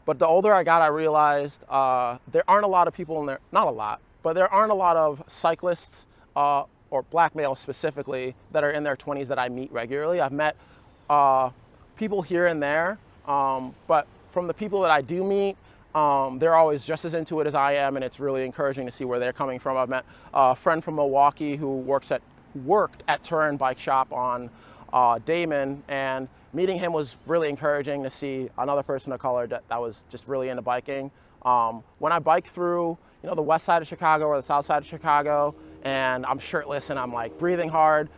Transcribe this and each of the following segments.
But the older I got, I realized there aren't a lot of people in there, not a lot, but there aren't a lot of cyclists or black males specifically that are in their 20s that I meet regularly. I've met people here and there, but from the people that I do meet, they're always just as into it as I am, and it's really encouraging to see where they're coming from. I've met a friend from Milwaukee who worked at Turin Bike Shop on Damon, and meeting him was really encouraging to see another person of color that was just really into biking. When I bike through, the west side of Chicago or the south side of Chicago, and I'm shirtless and I'm like breathing hard,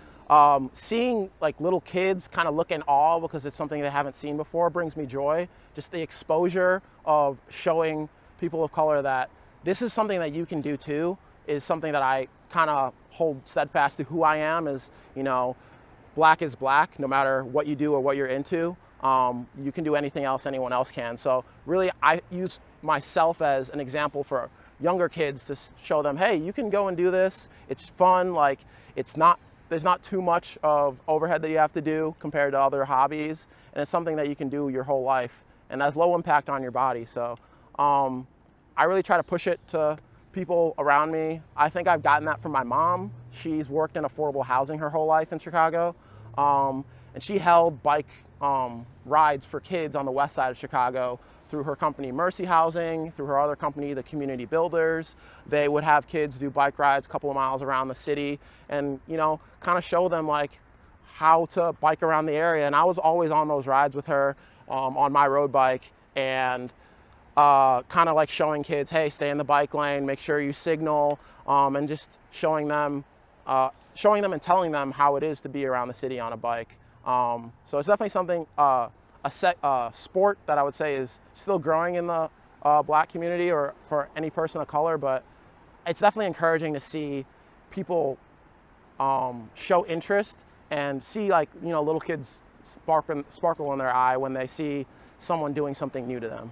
seeing like little kids kind of look in awe because it's something they haven't seen before brings me joy. Just the exposure of showing people of color that this is something that you can do too is something that I kind of hold steadfast to who I am is, black is black, no matter what you do or what you're into. You can do anything else anyone else can. So really, I use myself as an example for younger kids to show them, hey, you can go and do this. It's fun. Like, there's not too much of overhead that you have to do compared to other hobbies. And it's something that you can do your whole life. And has low impact on your body. So I really try to push it to people around me. I think I've gotten that from my mom. She's worked in affordable housing her whole life in Chicago. And she held bike rides for kids on the west side of Chicago through her company Mercy Housing, through her other company, the Community Builders. They would have kids do bike rides a couple of miles around the city and, kind of show them like how to bike around the area. And I was always on those rides with her on my road bike and kind of like showing kids, hey, stay in the bike lane, make sure you signal, and just showing them and telling them how it is to be around the city on a bike. So it's definitely something, a sport that I would say is still growing in the black community or for any person of color, but it's definitely encouraging to see people show interest and see little kids sparkle in their eye when they see someone doing something new to them.